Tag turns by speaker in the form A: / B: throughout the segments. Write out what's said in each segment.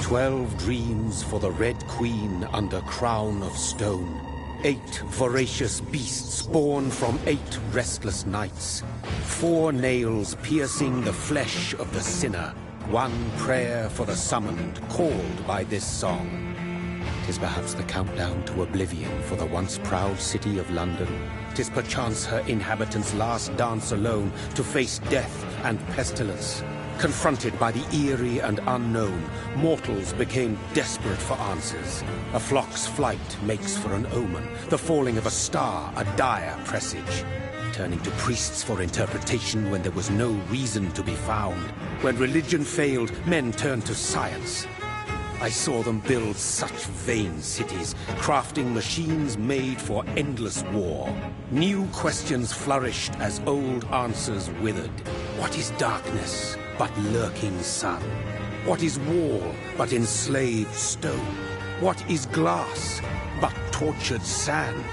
A: "12 dreams for the Red Queen under crown of stone. 8 voracious beasts born from 8 restless nights. 4 nails piercing the flesh of the sinner. 1 prayer for the summoned, called by this song. 'Tis perhaps the countdown to oblivion for the once proud city of London. 'Tis perchance her inhabitants' last dance alone to face death and pestilence. Confronted by the eerie and unknown, mortals became desperate for answers. A flock's flight makes for an omen, the falling of a star a dire presage. Turning to priests for interpretation when there was no reason to be found. When religion failed, men turned to science. I saw them build such vain cities, crafting machines made for endless war. New questions flourished as old answers withered. What is darkness but lurking sun? What is wall but enslaved stone? What is glass but tortured sand?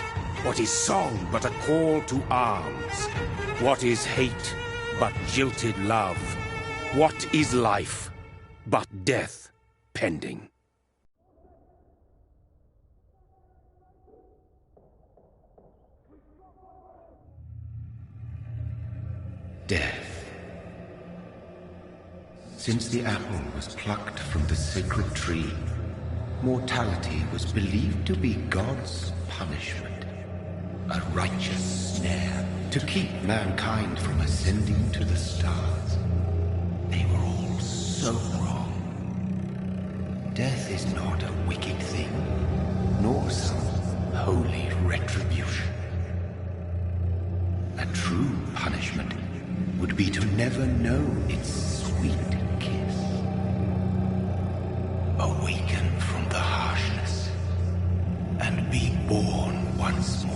A: What is song but a call to arms? What is hate but jilted love? What is life but death pending?
B: Death. Since the apple was plucked from the sacred tree, mortality was believed to be God's punishment, a righteous snare to keep mankind from ascending to the stars. They were all so wrong. Death is not a wicked thing, nor some holy retribution. A true punishment would be to never know its sweet kiss. Awaken from the harshness and be born once more.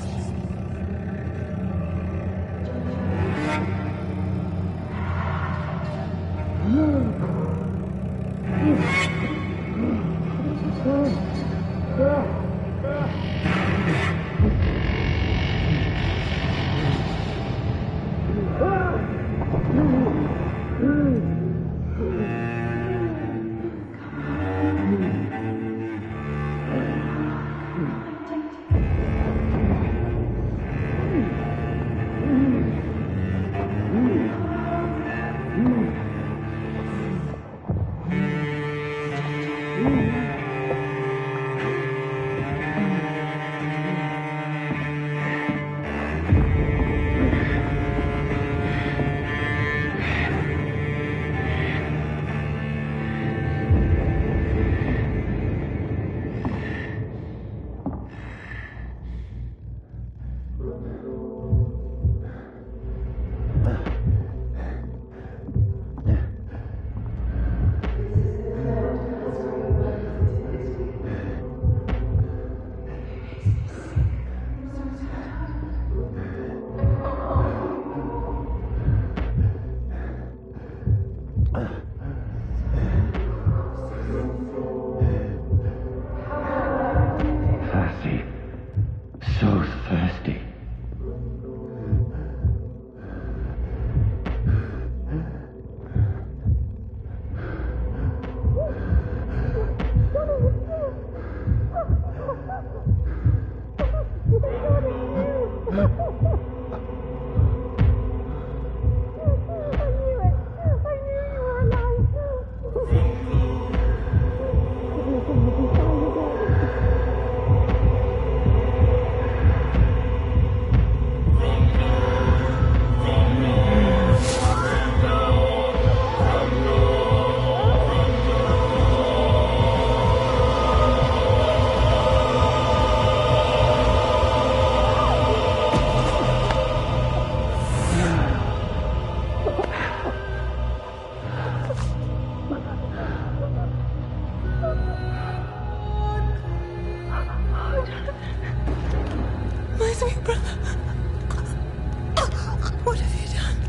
C: I knew you were alive.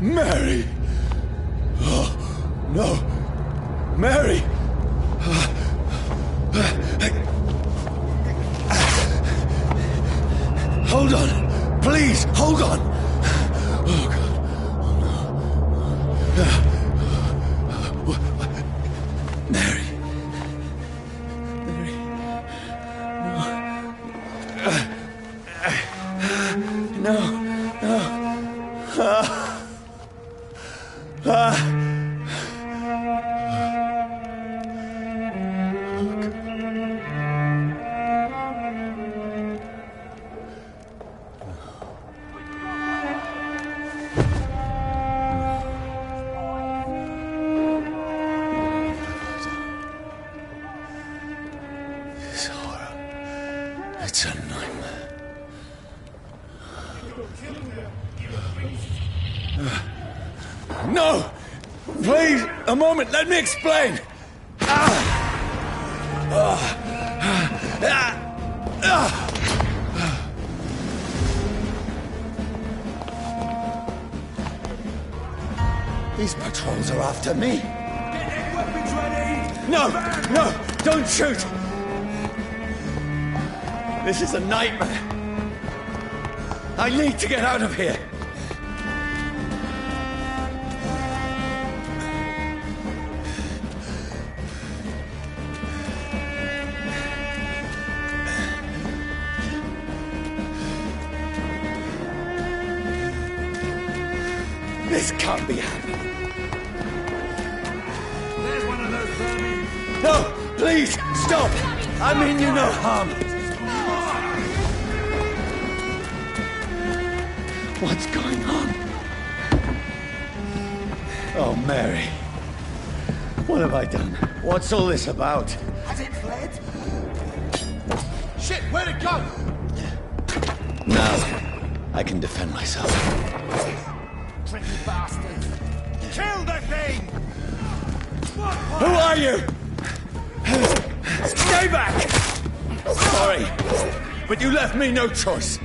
C: Mary! Oh, no! Mary! Hold on! Please, hold on! Oh, God. Oh, no. Mary. Mary. No. No. This horror. It's a nightmare. No! Please, a moment, let me explain! These patrols are after me.
D: Get weapons ready!
C: No! No! Don't shoot! This is a nightmare. I need to get out of here. This can't be happening.
D: There's one of those vermin.
C: No! Please! Stop! I mean you no harm. What's going on? Oh, Mary. What have I done? What's all this about?
D: Has it fled? Shit, where'd it go?
C: Now, I can defend myself.
D: Tricky bastard. Kill the thing!
C: Who are you? Stay back! Sorry, but you left me no choice.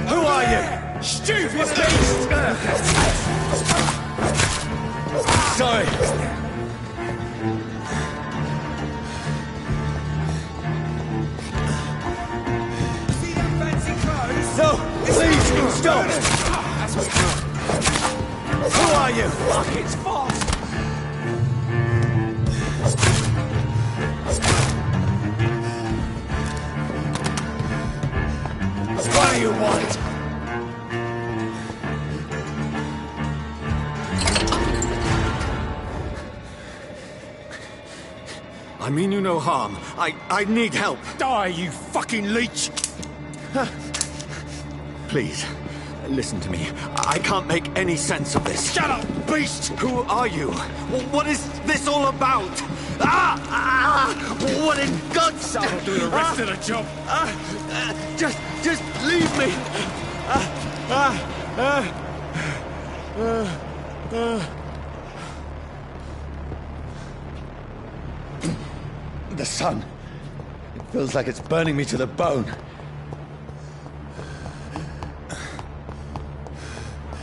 C: Who are you? Stupid beast! Sorry.
D: See them fancy clothes?
C: No, please, stop!
D: That's what's good.
C: Who are you?
D: Fuck, it's fast!
C: What do you want? I mean you no harm. I need help.
D: Die, you fucking leech!
C: Please, listen to me. I can't make any sense of this.
D: Shut up, beast!
C: Who are you? What is this all about? What in God's name?
D: I'll do the rest of the job.
C: Just leave me. The sun. It feels like it's burning me to the bone.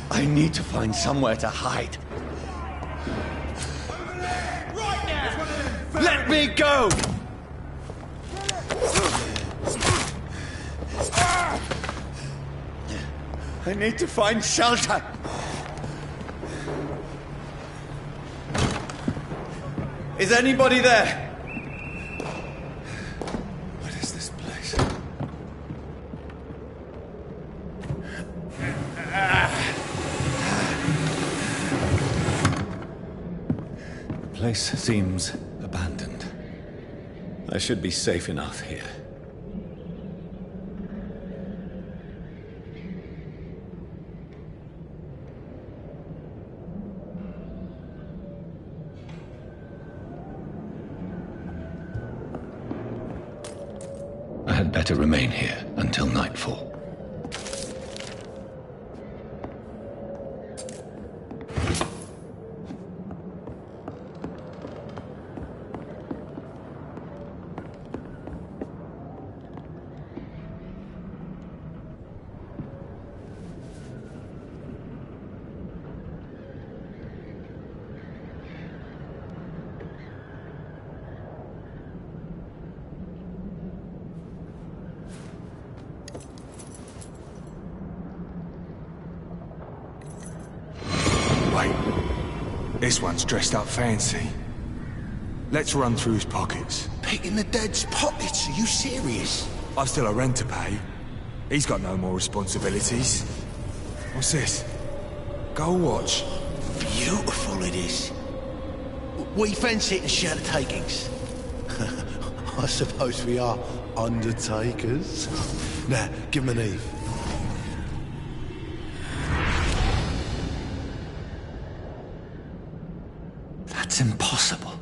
C: I need to find somewhere to hide.
D: Right now!
C: Let me go! I need to find shelter. Is anybody there? What is this place? The place seems abandoned. I should be safe enough here. I had better remain here until nightfall.
D: What
E: This one's dressed up fancy. Let's run through his pockets.
D: Picking the dead's pockets? Are you serious?
E: I've still a rent to pay. He's got no more responsibilities. What's this? Gold watch.
D: Beautiful it is. We fancy it and share the takings. I suppose we are undertakers. Now, give him an Eve.
C: That's impossible.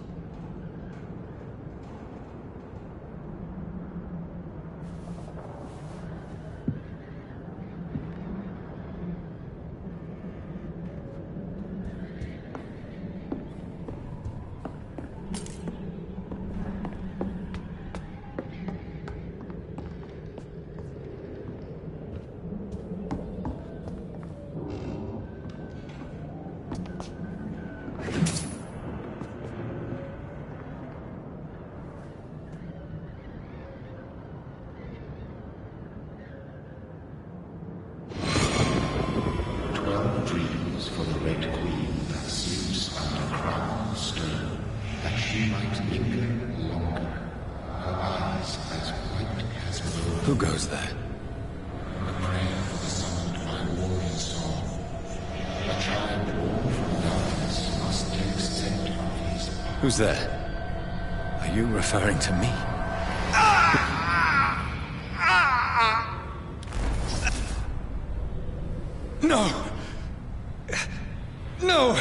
B: Dreams for the Red Queen that sleeps under crown of stone, that she might linger longer, her eyes as white as snow.
C: Who goes there?
B: A prayer for the summoned by warrior song. A child born from darkness must take scent of his path.
C: Who's there? Are you referring to me? No! No!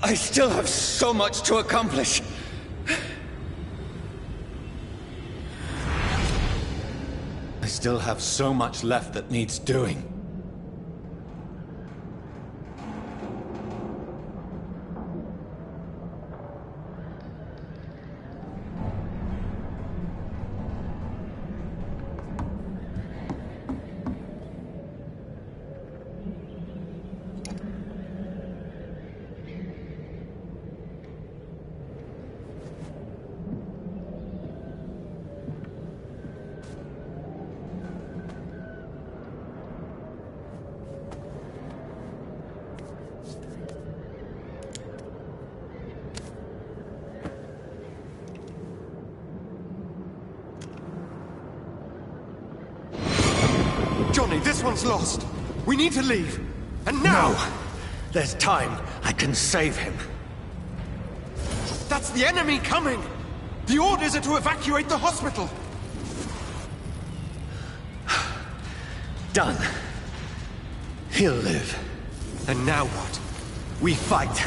C: I still have so much to accomplish. I still have so much left that needs doing.
F: Johnny, this one's lost. We need to leave. And now!
C: No! There's time. I can save him.
F: That's the enemy coming! The orders are to evacuate the hospital!
C: Done. He'll live.
F: And now what?
C: We fight.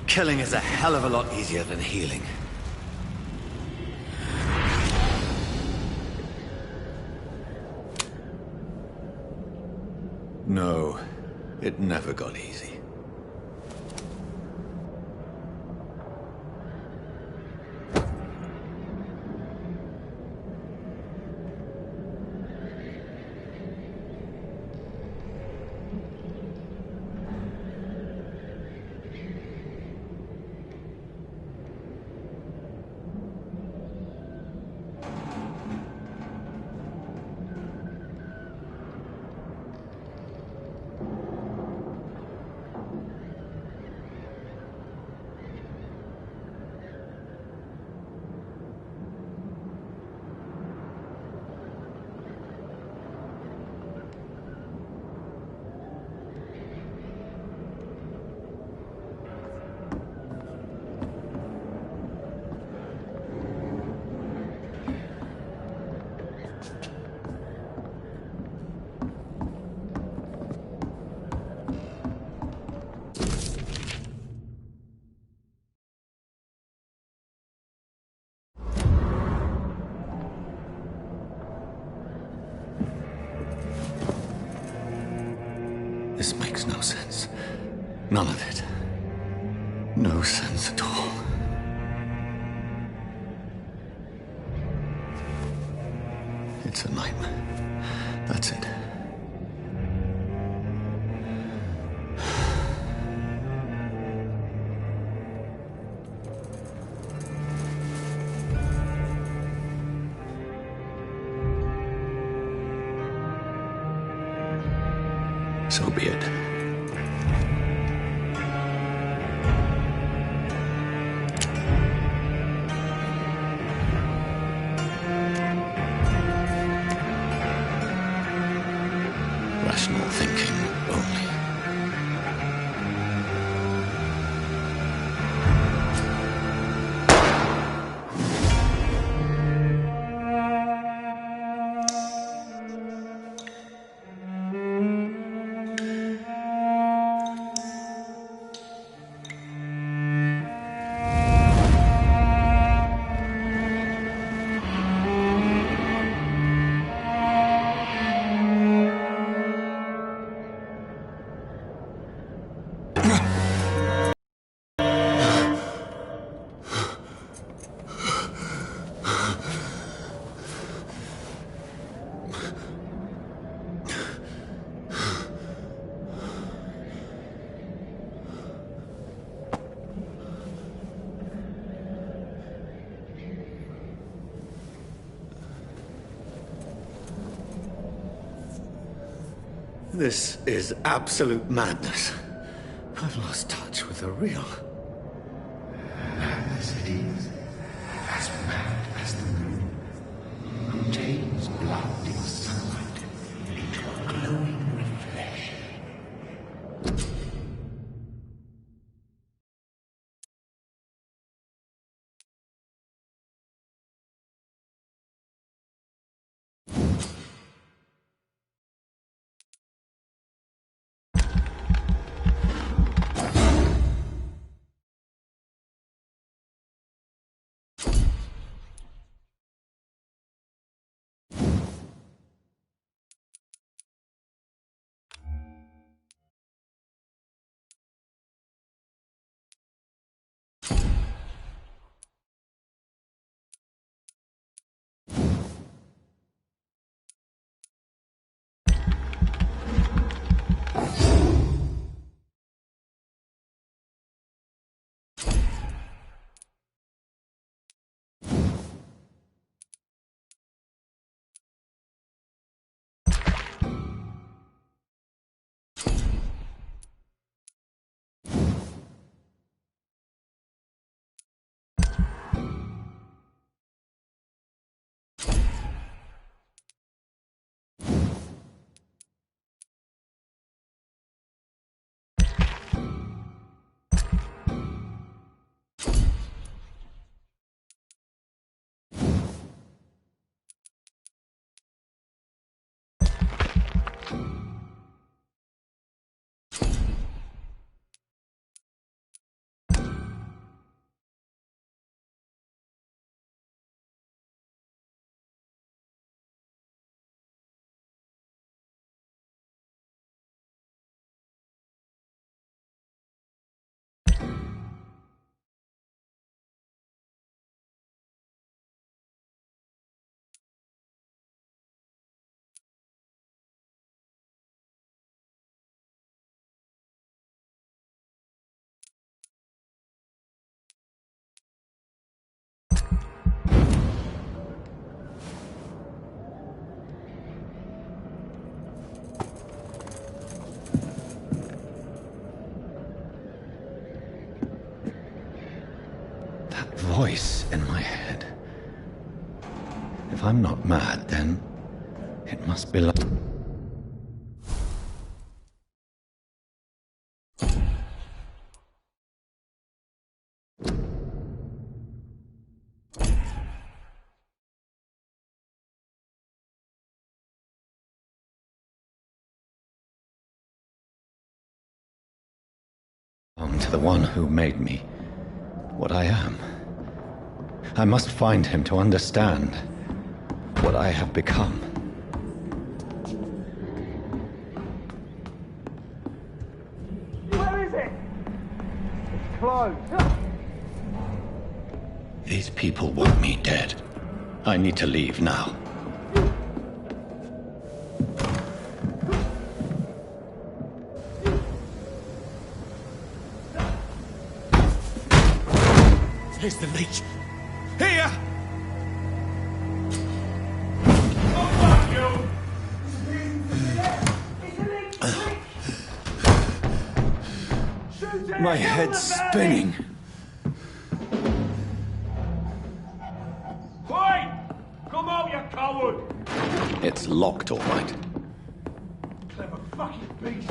C: Killing is a hell of a lot easier than healing. No, it never got easy. This makes no sense. None of it. No sense at all. It's a nightmare. That's it. So be it. This is absolute madness. I've lost touch with the real.
B: Madness it is. As mad as the moon. Who takes blinding sunlight into a glowing reflection.
C: Voice in my head. If I'm not mad, then it must be like... to the one who made me what I am. I must find him to understand what I have become.
F: Where is it? It's closed.
C: These people want me dead. I need to leave now.
F: Here's the leech. Here!
C: My head's spinning.
F: Quiet! Come out, you coward!
C: It's locked, all right.
F: Clever fucking beast!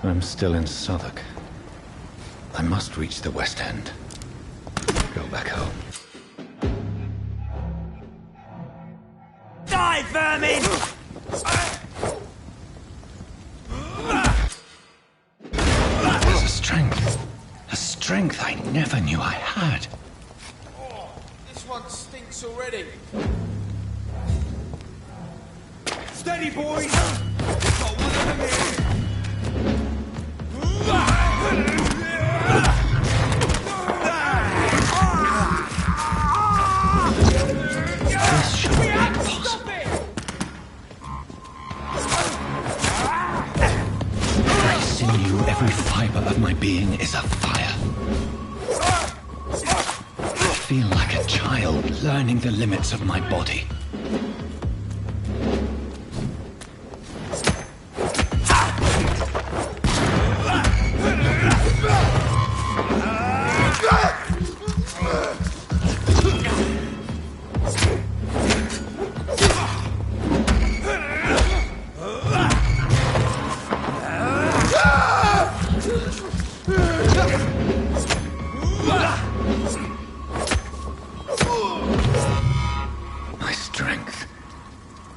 C: I'm still in Southwark. I must reach the West End. Go back home.
F: Die, vermin!
C: There's a strength I never knew I had.
F: Oh, this one stinks already. Steady, boys! Got one of them here.
C: being is afire. I feel like a child learning the limits of my body.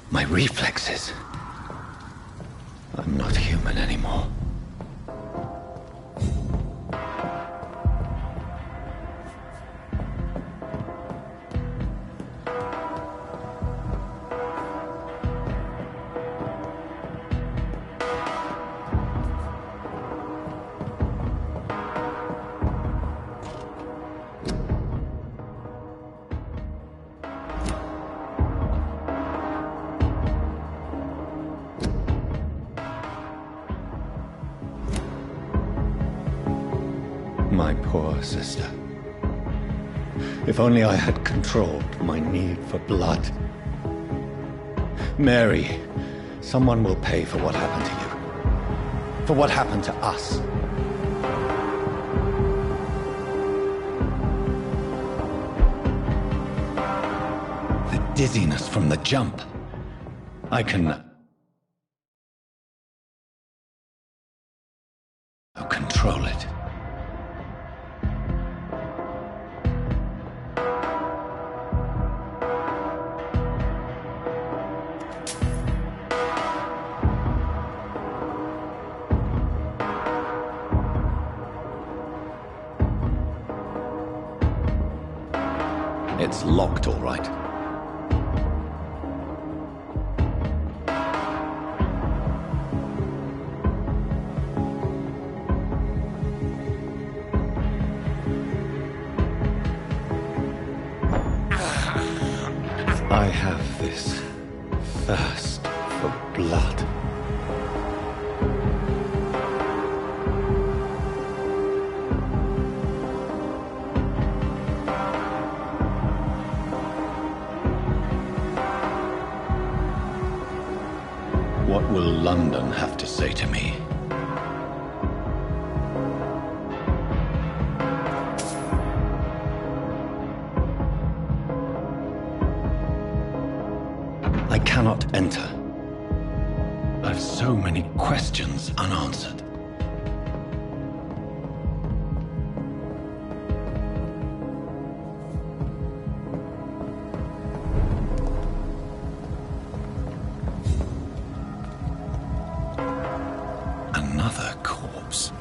C: My reflexes. I'm not human anymore. My poor sister. If only I had controlled my need for blood. Mary, someone will pay for what happened to you. For what happened to us. The dizziness from the jump. I can control it. It's locked, all right. I have this thirst for blood. What will London have to say to me? I cannot enter. I've so many questions unanswered. Another corpse.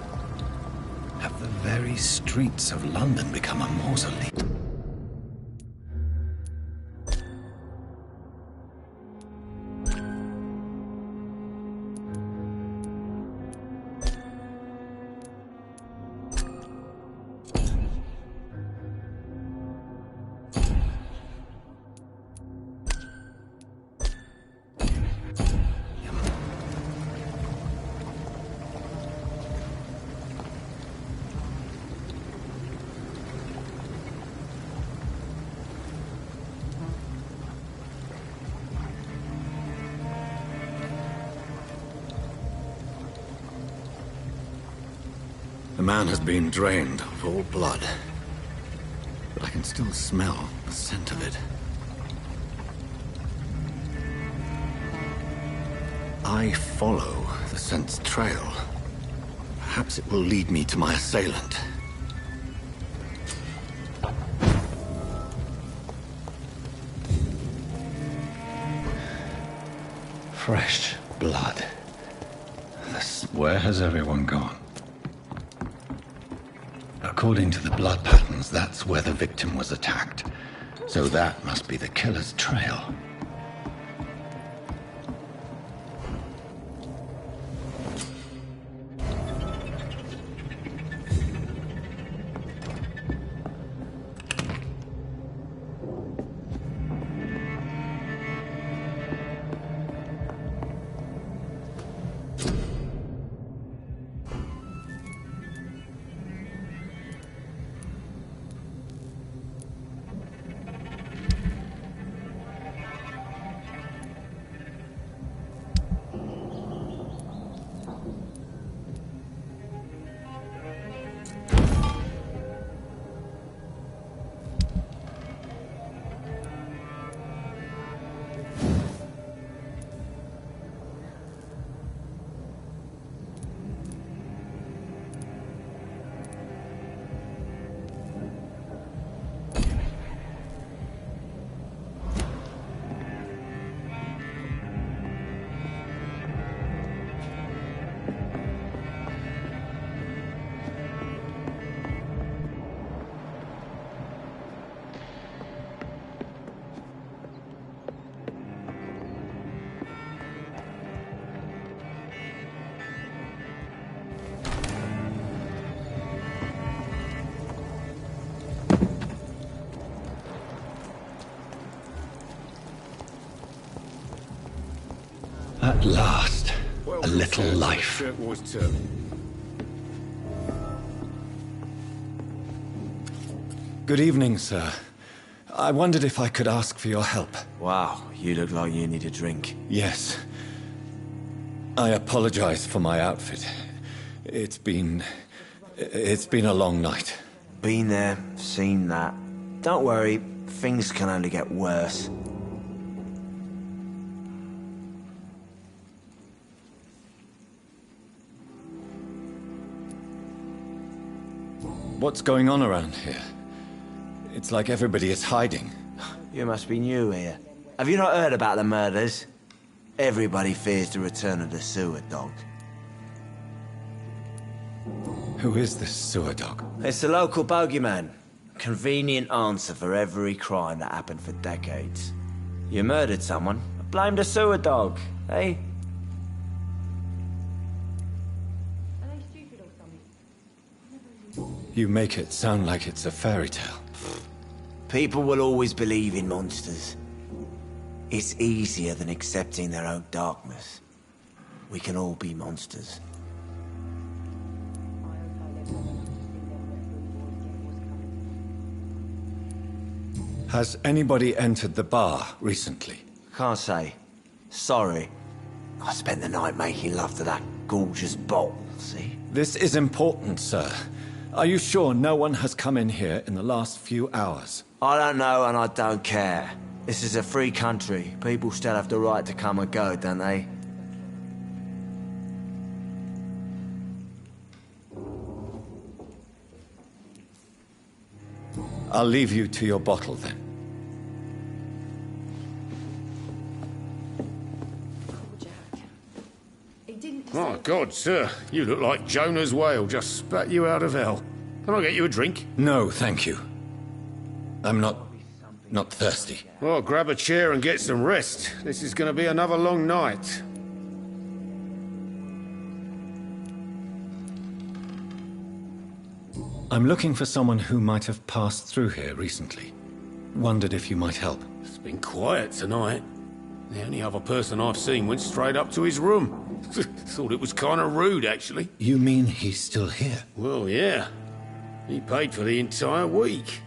C: Have the very streets of London become a mausoleum? The man has been drained of all blood, but I can still smell the scent of it. I follow the scent's trail. Perhaps it will lead me to my assailant. Fresh blood. Where has everyone gone? According to the blood patterns, that's where the victim was attacked. So that must be the killer's trail. At last, a little life. Good evening, sir. I wondered if I could ask for your help.
E: Wow, you look like you need a drink.
C: Yes. I apologize for my outfit. It's been a long night.
E: Been there, seen that. Don't worry, things can only get worse.
C: What's going on around here? It's like everybody is hiding.
E: You must be new here. Have you not heard about the murders? Everybody fears the return of the sewer dog.
C: Who is this sewer dog?
E: It's the local bogeyman. Convenient answer for every crime that happened for decades. You murdered someone, blame the sewer dog, eh?
C: You make it sound like it's a fairy tale.
E: People will always believe in monsters. It's easier than accepting their own darkness. We can all be monsters.
C: Has anybody entered the bar recently?
E: Can't say. Sorry. I spent the night making love to that gorgeous bottle, see?
C: This is important, sir. Are you sure no one has come in here in the last few hours?
E: I don't know and I don't care. This is a free country. People still have the right to come and go, don't they?
C: I'll leave you to your bottle then.
G: My God, sir. You look like Jonah's whale just spat you out of hell. Can I get you a drink?
C: No, thank you. I'm not thirsty.
G: Well, grab a chair and get some rest. This is going to be another long night.
C: I'm looking for someone who might have passed through here recently. Wondered if you might help.
G: It's been quiet tonight. The only other person I've seen went straight up to his room. Thought it was kind of rude, actually.
C: You mean he's still here?
G: Well, yeah. He paid for the entire week.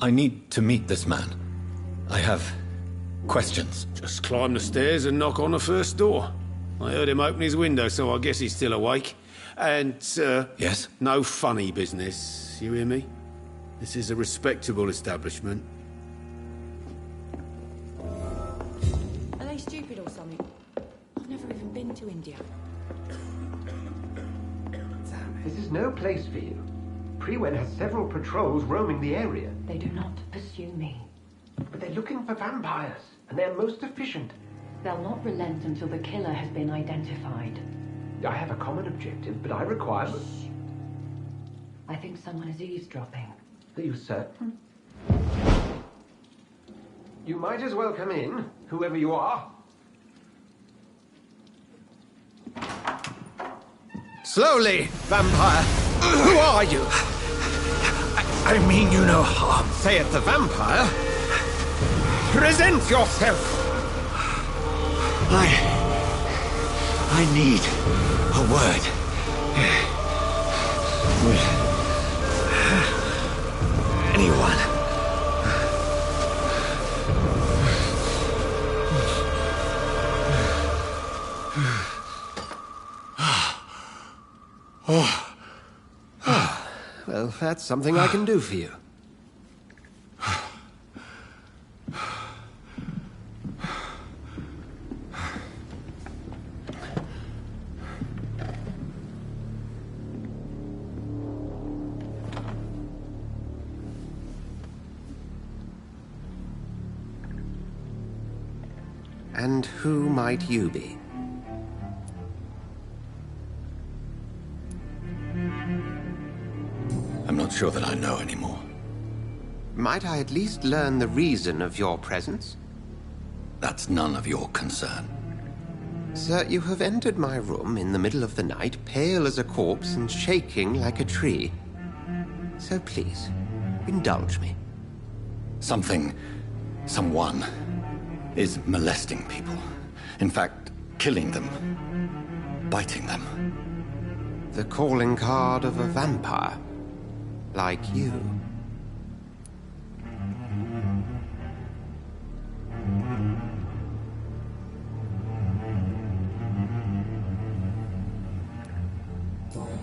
C: I need to meet this man. I have questions.
G: Just climb the stairs and knock on the first door. I heard him open his window, so I guess he's still awake. And,
C: Yes?
G: no funny business, you hear me? This is a respectable establishment.
H: Are they stupid or something? I've never even been to India.
I: This is no place for you. Prewen has several patrols roaming the area.
J: They do not pursue me.
I: But they're looking for vampires, and they're most efficient.
J: They'll not relent until the killer has been identified.
I: I have a common objective, but I require...
J: I think someone is eavesdropping.
I: Are you certain? You might as well come in, whoever you are.
D: Slowly, vampire. Who are you? I mean you no harm. Say it, the vampire. Present yourself.
B: I need a word. With anyone.
D: Well, that's something I can do for you. And who might you be?
C: I'm not sure that I know anymore.
D: Might I at least learn the reason of your presence?
C: That's none of your concern.
D: Sir, you have entered my room in the middle of the night, pale as a corpse and shaking like a tree. So please, Indulge me.
C: Someone is molesting people. In fact, killing them. Biting them.
K: The calling card of a vampire. Like you.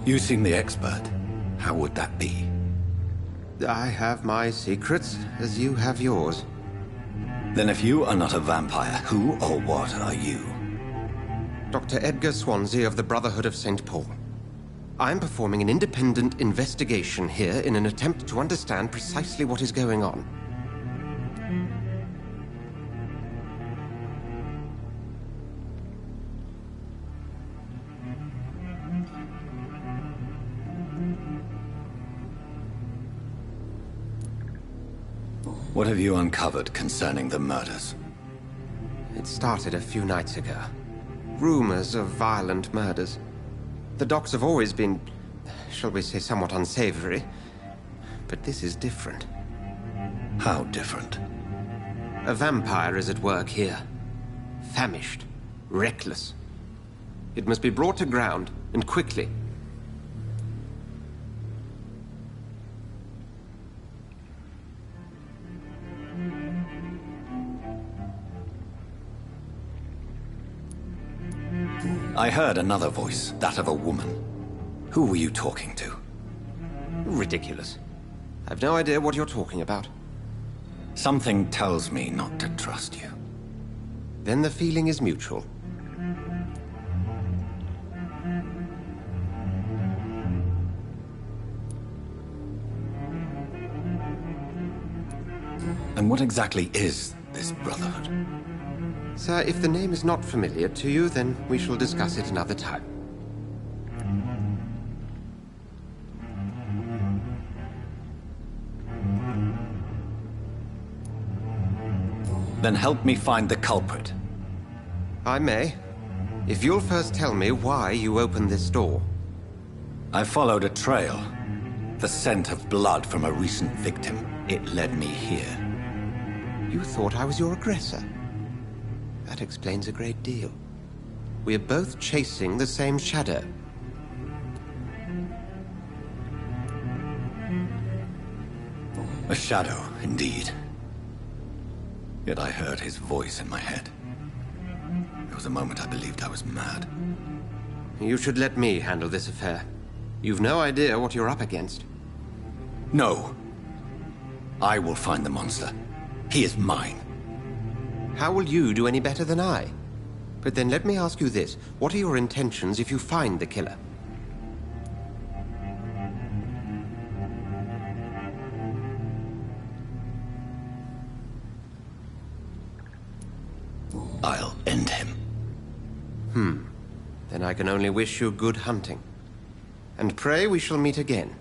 C: You seem the expert. How would that be?
K: I have my secrets, as you have yours.
C: Then if you are not a vampire, who or what are you?
K: Dr. Edgar Swansea of the Brotherhood of St. Paul. I'm performing an independent investigation here in an attempt to understand precisely what is going on.
C: What have you uncovered concerning the murders?
K: It started a few nights ago. Rumors of violent murders. The docks have always been, shall we say, somewhat unsavory. But this is different.
C: How different?
K: A vampire is at work here. Famished. Reckless. It must be brought to ground, and quickly.
C: I heard another voice, that of a woman. Who were you talking to?
K: Ridiculous. I've no idea what you're talking about.
C: Something tells me not to trust you.
K: Then the feeling is mutual.
C: And what exactly is this Brotherhood?
K: Sir, if the name is not familiar to you, then we shall discuss it another time.
C: Then help me find the culprit.
K: I may. If you'll first tell me why you opened this door.
C: I followed a trail. The scent of blood from a recent victim. It led me here.
K: You thought I was your aggressor? That explains a great deal. We are both chasing the same shadow.
C: A shadow, indeed. Yet I heard his voice in my head. There was a moment I believed I was mad.
K: You should let me handle this affair. You've no idea what you're up against.
C: No. I will find the monster. He is mine.
K: How will you do any better than I? But then let me ask you this. What are your intentions if you find the killer?
C: I'll end him.
K: Then I can only wish you good hunting. And pray we shall meet again.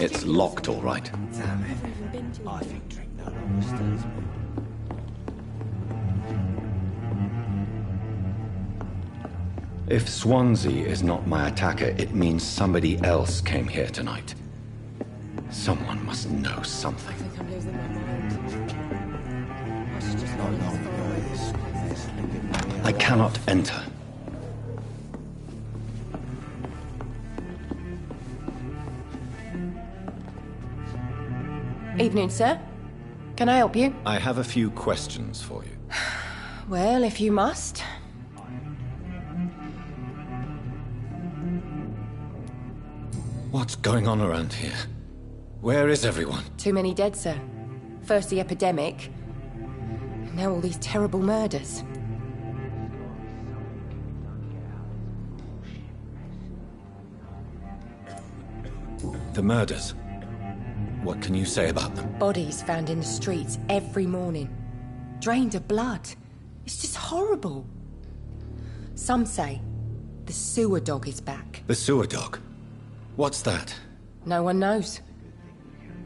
C: It's locked, all right.
D: Damn it. I think drink no longer stirs me.
C: If Swansea is not my attacker, it means somebody else came here tonight. Someone must know something.
H: I think I'm losing my mind. I should just
D: Not
H: leave
D: long
H: this
D: ago,
H: fire.
D: this living me
C: I cannot enter.
H: Evening, sir. Can I help you?
C: I have a few questions for you.
H: Well, if you must.
C: What's going on around here? Where is everyone?
H: Too many dead, sir. First the epidemic, now all these terrible murders.
C: The murders. What can you say about them?
H: Bodies found in the streets every morning. Drained of blood. It's just horrible. Some say the sewer dog is back.
C: The sewer dog? What's that?
H: No one knows.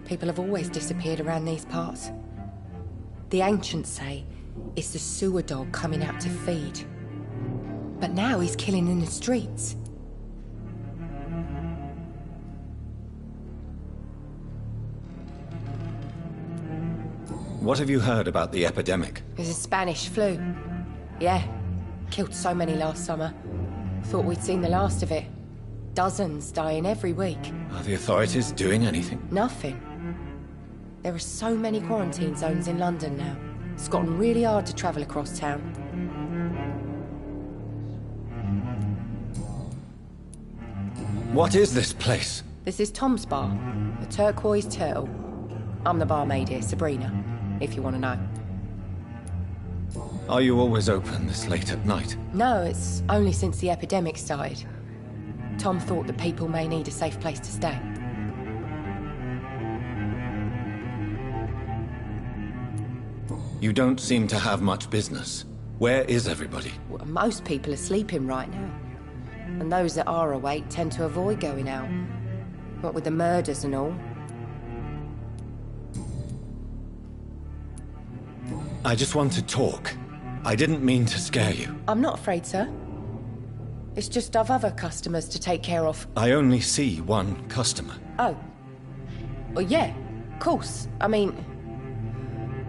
H: People have always disappeared around these parts. The ancients say it's the sewer dog coming out to feed. But now he's killing in the streets.
C: What have you heard about the epidemic?
H: There's a Spanish flu. Yeah. Killed so many last summer. Thought we'd seen the last of it. Dozens dying every week.
C: Are the authorities doing anything?
H: Nothing. There are so many quarantine zones in London now. It's gotten really hard to travel across town.
C: What is this place?
H: This is Tom's bar, the Turquoise Turtle. I'm the barmaid here, Sabrina, if you want to know.
C: Are you always open this late at night?
H: No, it's only since the epidemic started. Tom thought that people may need a safe place to stay.
C: You don't seem to have much business. Where is everybody?
H: Well, most people are sleeping right now. And those that are awake tend to avoid going out. What with the murders and all.
C: I just want to talk. I didn't mean to scare you.
H: I'm not afraid, sir. It's just I've other customers to take care of.
C: I only see one customer.
H: Oh. Well, yeah, of course. I mean,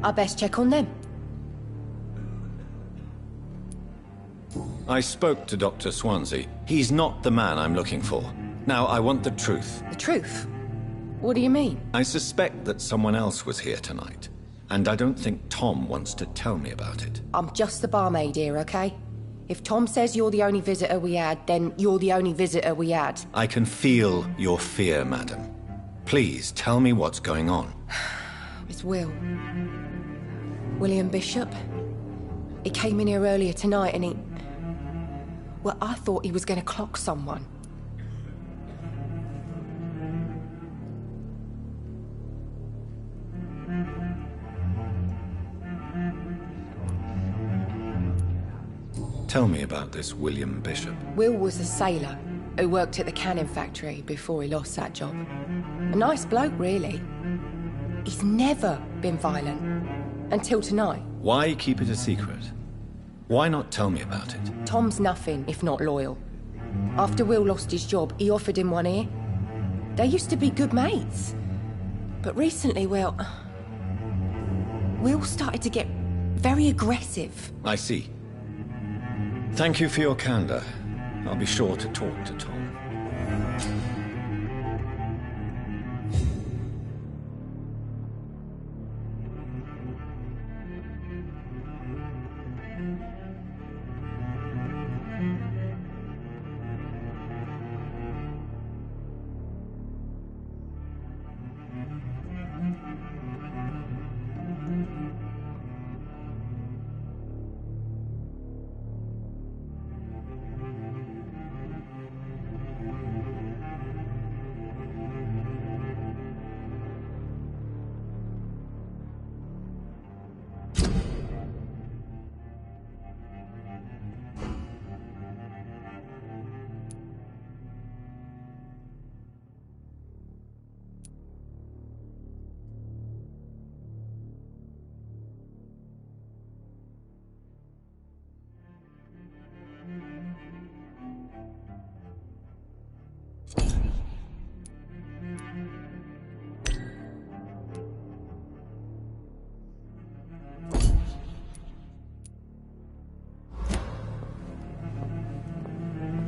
H: I best check on them.
C: I spoke to Dr. Swansea. He's not the man I'm looking for. Now, I want the truth.
H: The truth? What do you mean?
C: I suspect that someone else was here tonight. And I don't think Tom wants to tell me about it.
H: I'm just the barmaid here, okay? If Tom says you're the only visitor we had, then you're the only visitor we had.
C: I can feel your fear, madam. Please, tell me what's going on.
H: It's Will. William Bishop. He came in here earlier tonight and he... Well, I thought he was going to clock someone.
C: Tell me about this William Bishop.
H: Will was a sailor who worked at the cannon factory before he lost that job. A nice bloke, really. He's never been violent. Until tonight.
C: Why keep it a secret? Why not tell me about it?
H: Tom's nothing if not loyal. After Will lost his job, he offered him one ear. They used to be good mates. But recently, well... Will started to get very aggressive.
C: I see. Thank you for your candor. I'll be sure to talk to Tom.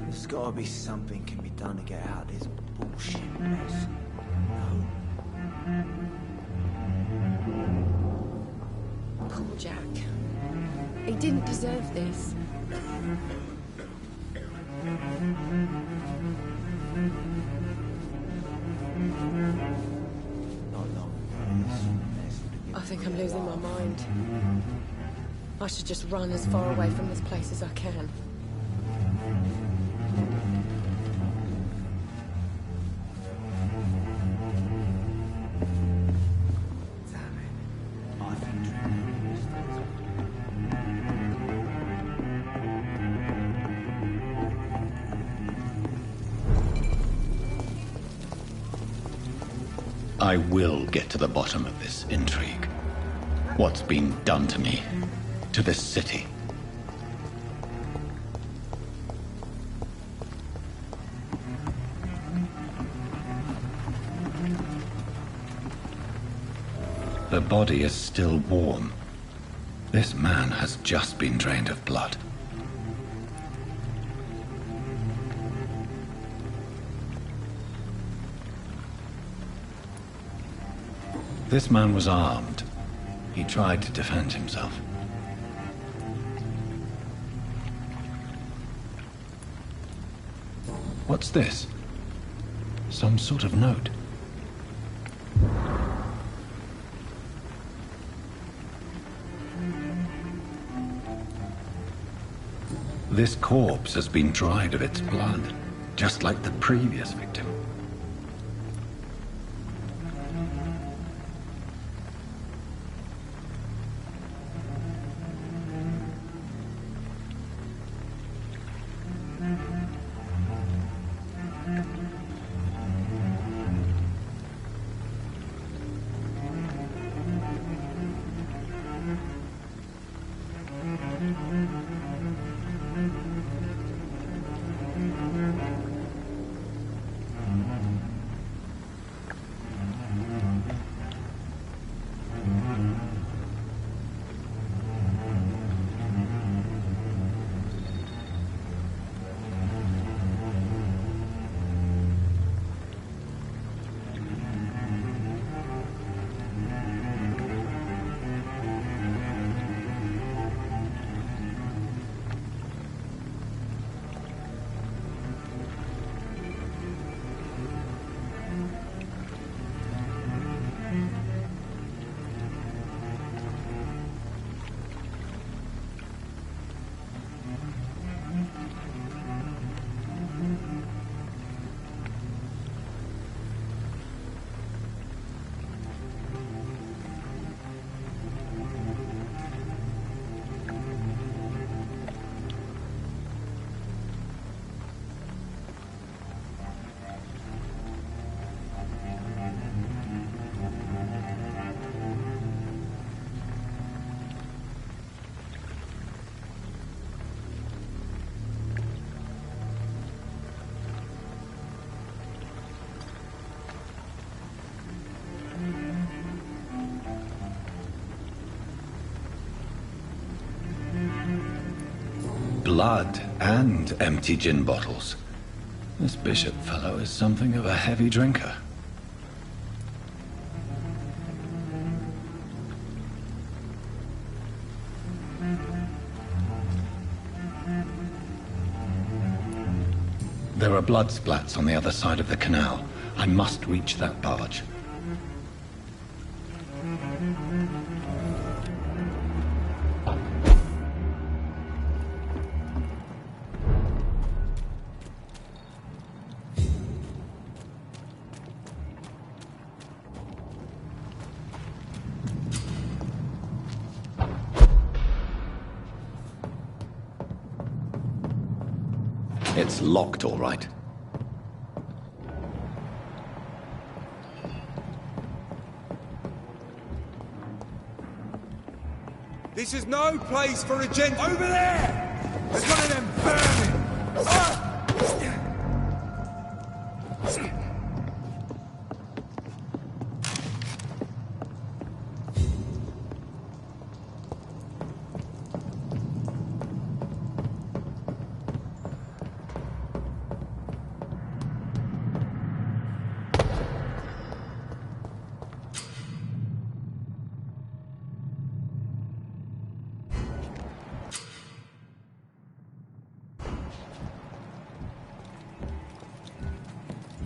E: There's gotta be something can be done to get out of this bullshit mess. No?
H: Poor Jack. He didn't deserve this. I think I'm losing my mind. I should just run as far away from this place as I can.
C: I will get to the bottom of this intrigue. What's been done to me, to this city. The body is still warm. This man has just been drained of blood. This man was armed. He tried to defend himself. What's this? Some sort of note. This corpse has been dried of its blood, just like the previous victim. Blood and empty gin bottles. This bishop fellow is something of a heavy drinker. There are blood splats on the other side of the canal. I must reach that barge. It's locked, all right.
F: This is no place for a gent. Over there! There's one of them burning! Ah!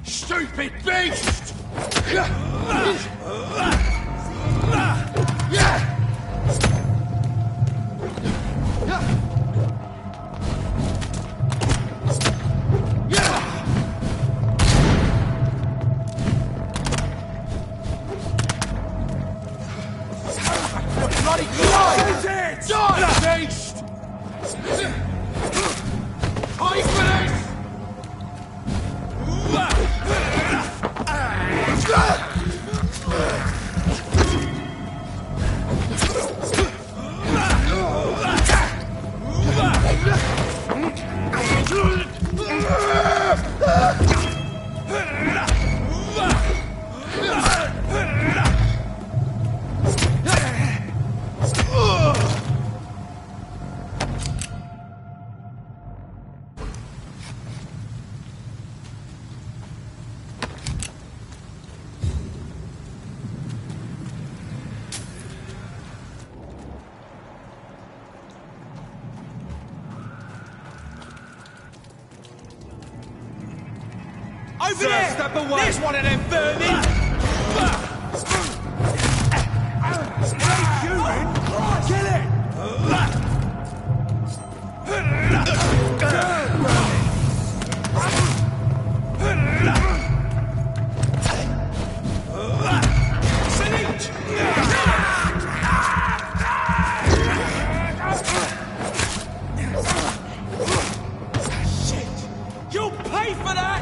F: Stupid beast! Bloody die! Die, beast! Fight for this! Over there! Step away! There's one of them vermin! Straight human! Kill it! Shit! You'll pay for that!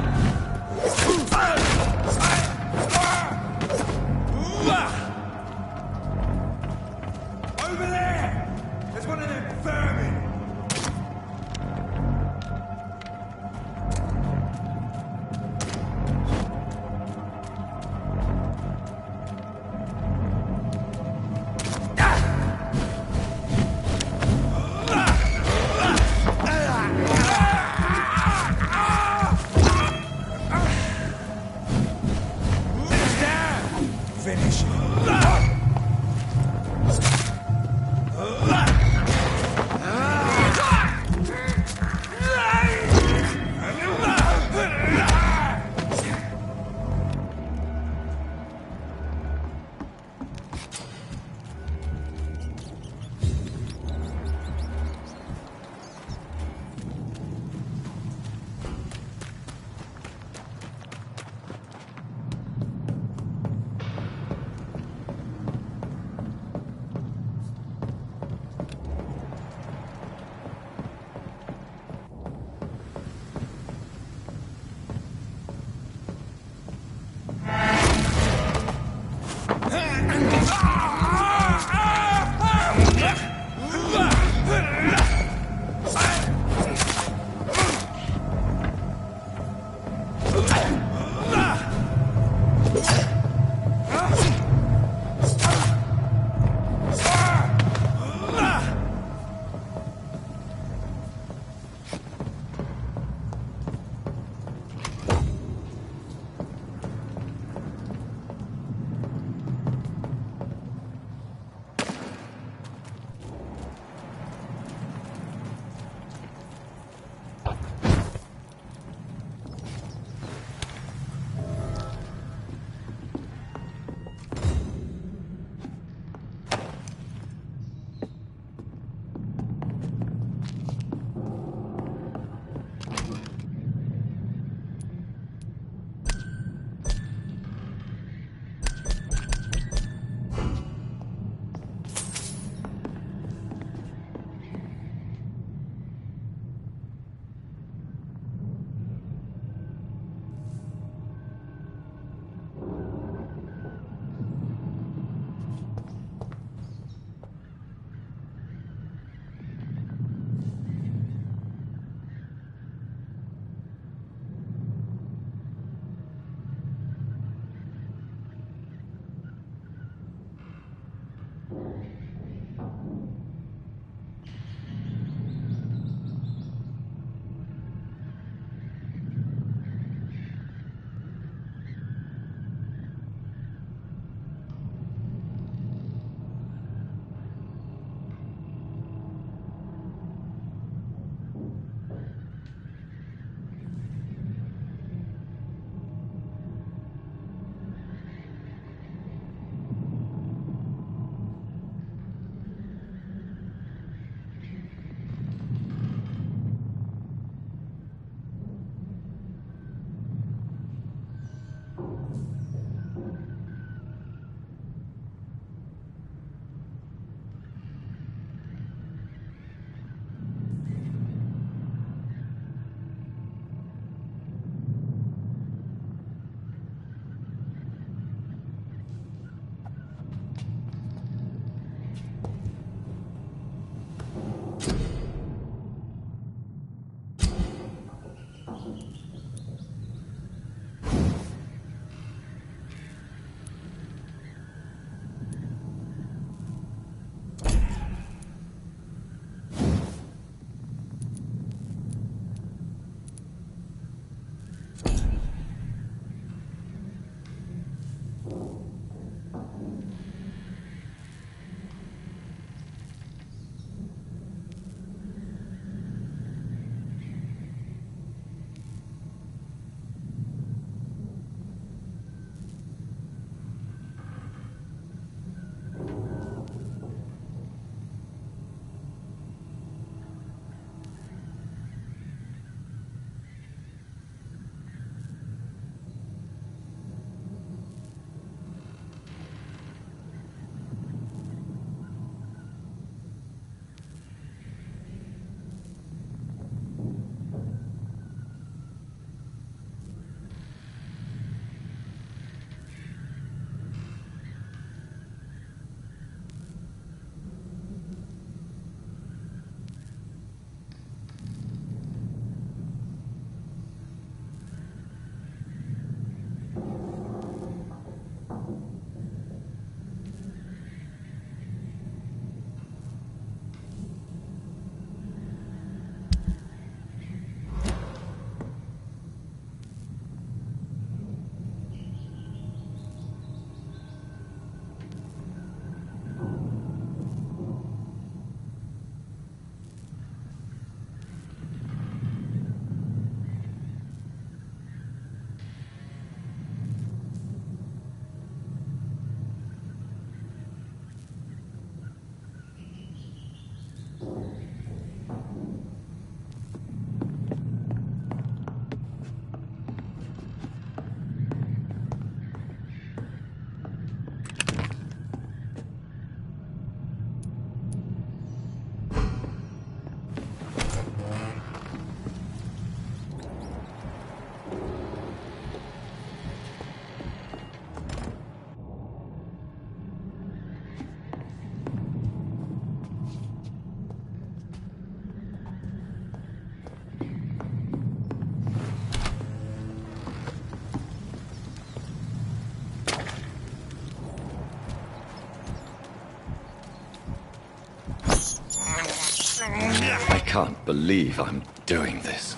C: I can't believe I'm doing this.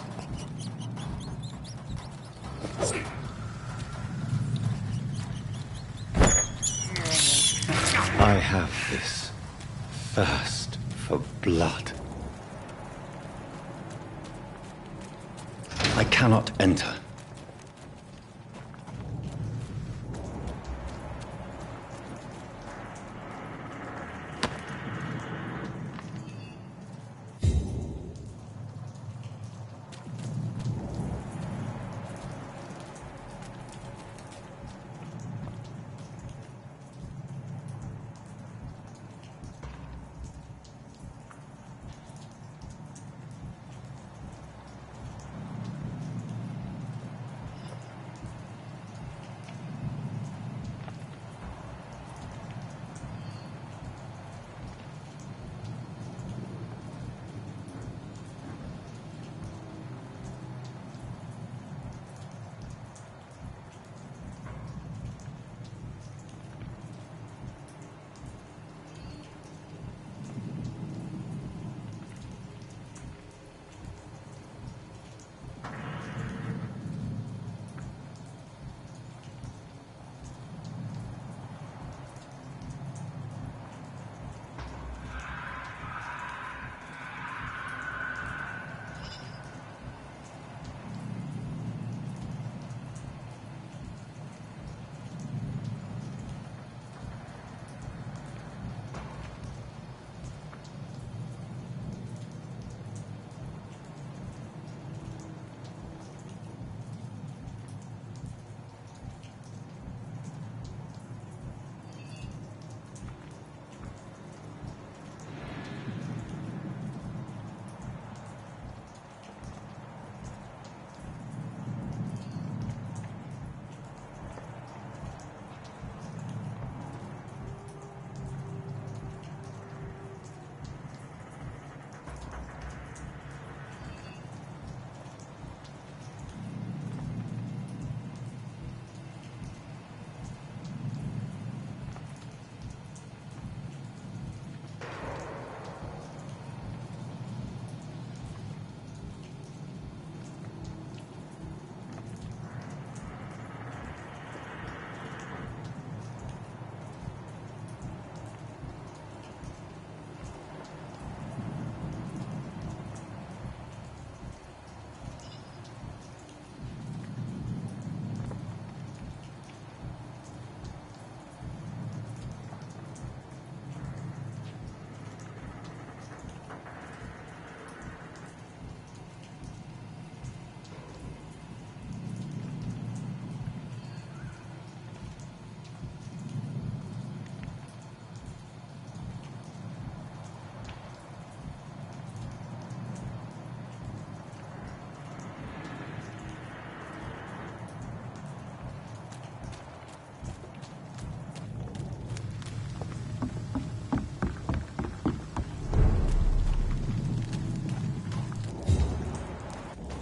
C: I have this thirst for blood. I cannot enter.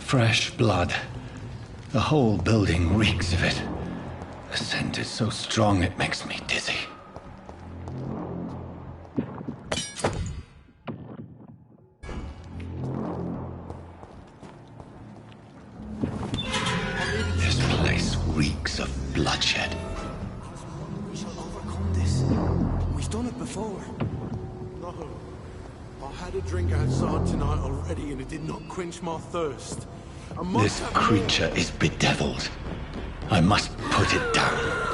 C: Fresh blood. The whole building reeks of it. The scent is so strong it makes me dizzy. This place reeks of bloodshed.
D: We shall overcome this. We've done it before. No. I had a drink outside tonight already and it did not quench my thirst.
C: This creature is bedeviled. I must put it down.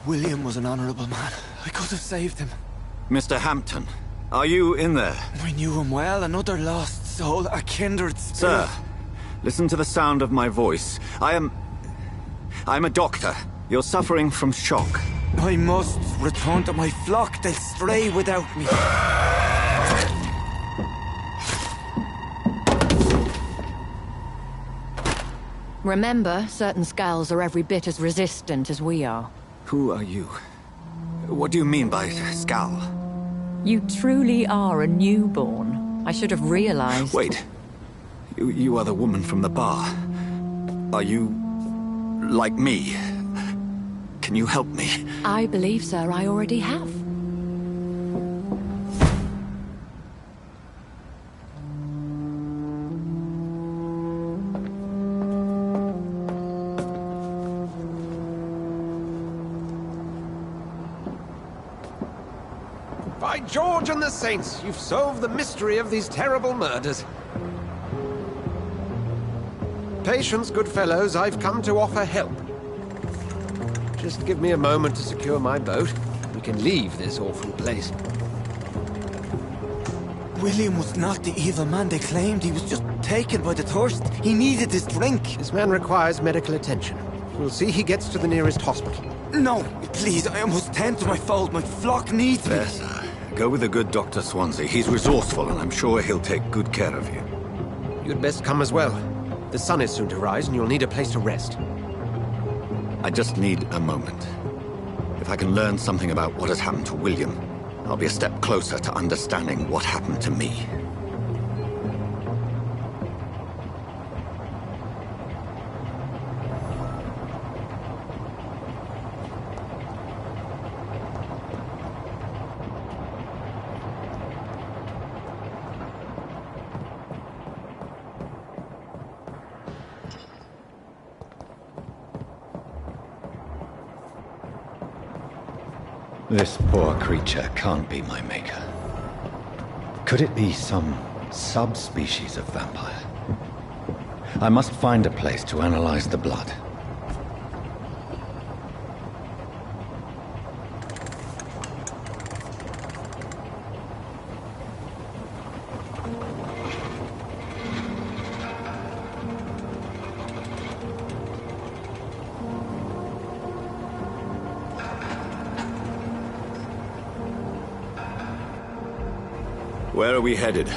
E: William was an honorable man. I could have saved him.
C: Mr. Hampton, are you in there?
E: I knew him well, another lost soul, a kindred spirit.
C: Sir, listen to the sound of my voice. I'm a doctor. You're suffering from shock.
E: I must return to my flock. They'll stray without me.
L: Remember, certain skulls are every bit as resistant as we are.
C: Who are you? What do you mean by Skal?
L: You truly are a newborn. I should have realized.
C: Wait. You are the woman from the bar. Are you... like me? Can you help me?
L: I believe, sir, I already have.
I: By George and the Saints, you've solved the mystery of these terrible murders. Patience, good fellows, I've come to offer help. Just give me a moment to secure my boat. We can leave this awful place.
E: William was not the evil man they claimed. He was just taken by the thirst. He needed this drink.
I: This man requires medical attention. We'll see he gets to the nearest hospital.
E: No, please, I must tend to my fold. My flock needs me.
C: There, sir. Go with the good Dr. Swansea. He's resourceful, and I'm sure he'll take good care of you.
I: You'd best come as well. The sun is soon to rise, and you'll need a place to rest.
C: I just need a moment. If I can learn something about what has happened to William, I'll be a step closer to understanding what happened to me. This poor creature can't be my maker. Could it be some subspecies of vampire? I must find a place to analyze the blood. Where are we headed?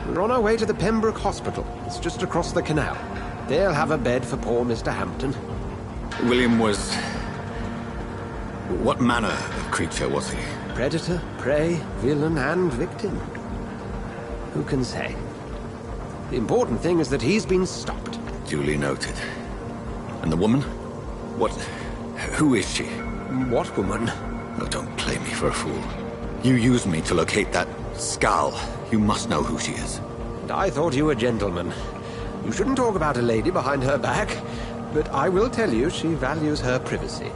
I: We're on our way to the Pembroke Hospital. It's just across the canal. They'll have a bed for poor Mr. Hampton.
C: William was... what manner of creature was he?
I: Predator, prey, villain, and victim. Who can say? The important thing is that he's been stopped.
C: Duly noted. And the woman? What... who is she?
I: What woman?
C: Oh, don't play me for a fool. You used me to locate that Skal. You must know who she is.
I: And I thought you a gentleman. You shouldn't talk about a lady behind her back, but I will tell you she values her privacy.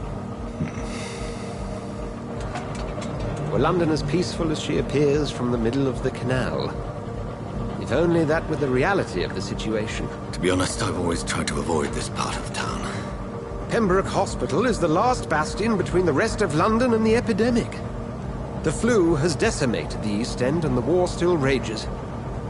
I: Were London as peaceful as she appears from the middle of the canal? If only that were the reality of the situation.
C: To be honest, I've always tried to avoid this part of town.
I: Pembroke Hospital is the last bastion between the rest of London and the epidemic. The flu has decimated the East End and the war still rages.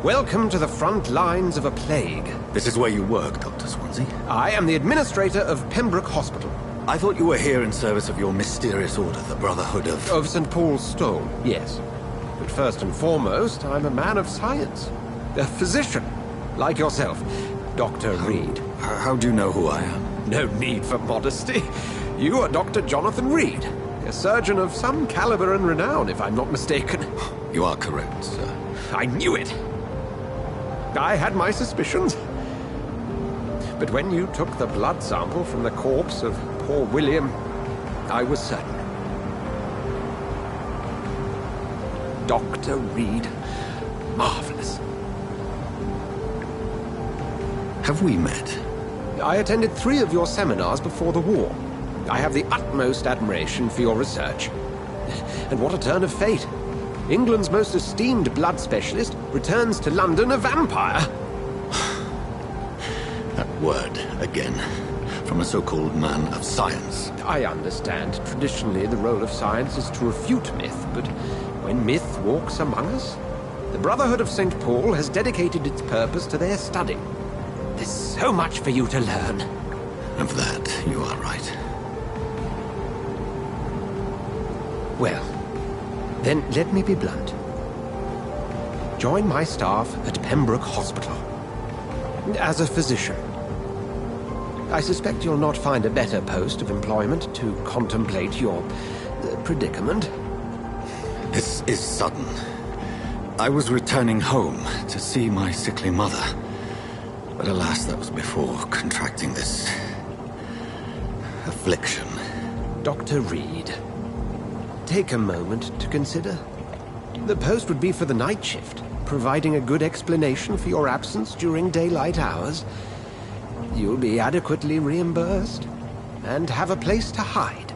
I: Welcome to the front lines of a plague.
C: This is where you work, Dr. Swansea?
I: I am the administrator of Pembroke Hospital.
C: I thought you were here in service of your mysterious order, the Brotherhood of...
I: Of St. Paul's Stone, yes. But first and foremost, I'm a man of science. A physician, like yourself, Dr. Reed.
C: How do you know who I am?
I: No need for modesty. You are Dr. Jonathan Reed. A surgeon of some caliber and renown, if I'm not mistaken.
C: You are correct, sir.
I: I knew it! I had my suspicions. But when you took the blood sample from the corpse of poor William, I was certain. Dr. Reed. Marvelous.
C: Have we met?
I: I attended 3 of your seminars before the war. I have the utmost admiration for your research. And what a turn of fate. England's most esteemed blood specialist returns to London a vampire.
C: That word, again. From a so-called man of science.
I: I understand. Traditionally, the role of science is to refute myth, but when myth walks among us, the Brotherhood of St. Paul has dedicated its purpose to their study. There's so much for you to learn.
C: Of that, you are right.
I: Well, then let me be blunt. Join my staff at Pembroke Hospital. As a physician. I suspect you'll not find a better post of employment to contemplate your predicament.
C: This is sudden. I was returning home to see my sickly mother. But alas, that was before contracting this affliction.
I: Dr. Reed, take a moment to consider. The post would be for the night shift, providing a good explanation for your absence during daylight hours. You'll be adequately reimbursed, and have a place to hide.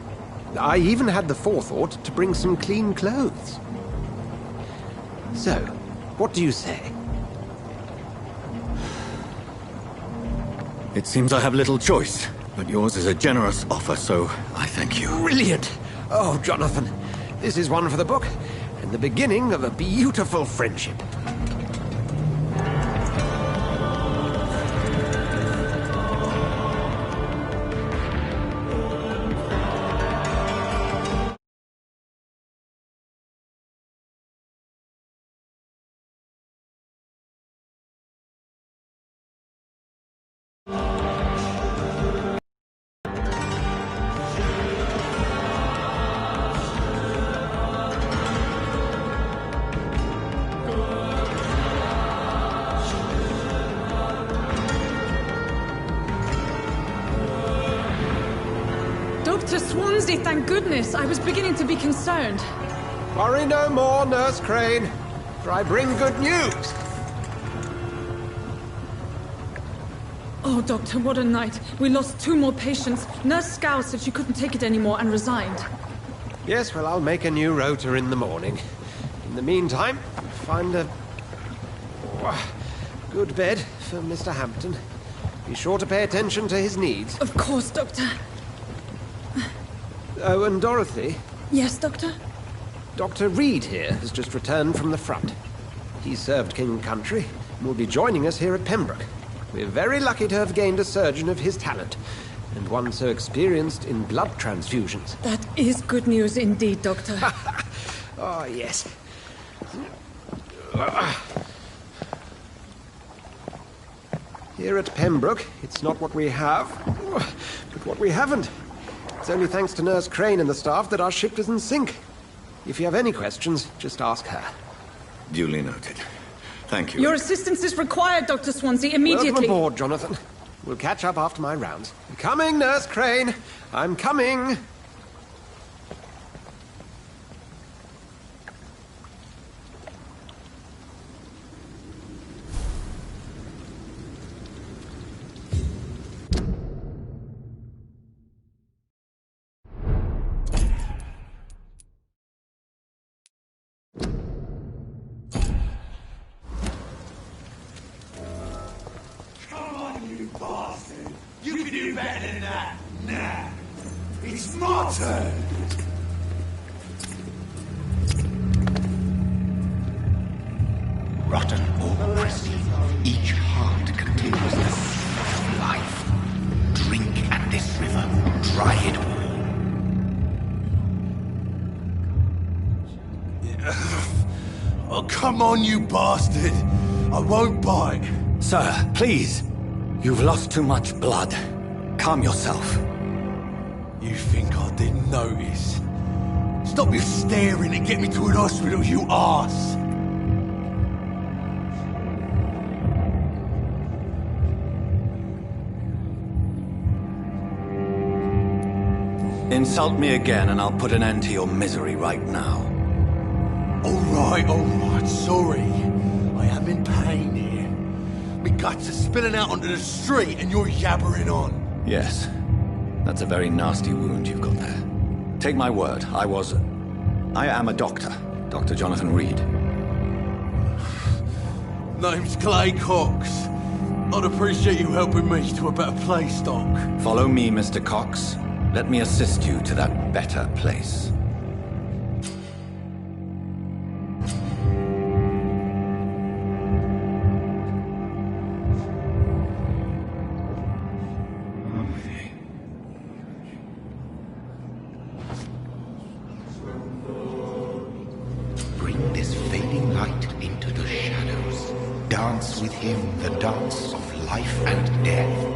I: I even had the forethought to bring some clean clothes. So, what do you say?
C: It seems I have little choice, but yours is a generous offer, so I thank you.
I: Brilliant! Oh, Jonathan, this is one for the book, and the beginning of a beautiful friendship.
M: Dr. Swansea, thank goodness. I was beginning to be concerned.
I: Worry no more, Nurse Crane, for I bring good news.
M: Oh, Doctor, what a night. We lost 2 more patients. Nurse Scow said she couldn't take it anymore and resigned.
I: Yes, well, I'll make a new rota in the morning. In the meantime, find a good bed for Mr. Hampton. Be sure to pay attention to his needs.
M: Of course, Doctor.
I: Oh, and Dorothy?
M: Yes, Doctor?
I: Dr. Reed here has just returned from the front. He served King and Country and will be joining us here at Pembroke. We're very lucky to have gained a surgeon of his talent, and one so experienced in blood transfusions.
M: That is good news indeed, Doctor.
I: Oh, yes. Here at Pembroke, it's not what we have, but what we haven't. It's only thanks to Nurse Crane and the staff that our ship doesn't sink. If you have any questions, just ask her.
C: Duly noted. Thank you.
M: Your assistance is required, Dr. Swansea, immediately.
I: Welcome aboard, Jonathan. We'll catch up after my rounds. I'm coming, Nurse Crane. I'm coming.
D: You can do better than that. Nah. It's my turn.
B: Rotten or crispy, each heart contains the seed of life. Drink at this river, dry it all.
D: Oh, come on, you bastard. I won't bite.
C: Sir, please. You've lost too much blood. Calm yourself.
D: You think I didn't notice? Stop your staring and get me to an hospital, you arse!
C: Insult me again and I'll put an end to your misery right now.
D: Alright, sorry. I am in pain here. Me guts are spilling out onto the street and you're yabbering on.
C: Yes. That's a very nasty wound you've got there. Take my word, I am a doctor. Dr. Jonathan Reed.
D: Name's Clay Cox. I'd appreciate you helping me to a better place, Doc.
C: Follow me, Mr. Cox. Let me assist you to that better place.
B: Bring this fading light into the shadows. Dance with him the dance of life and death.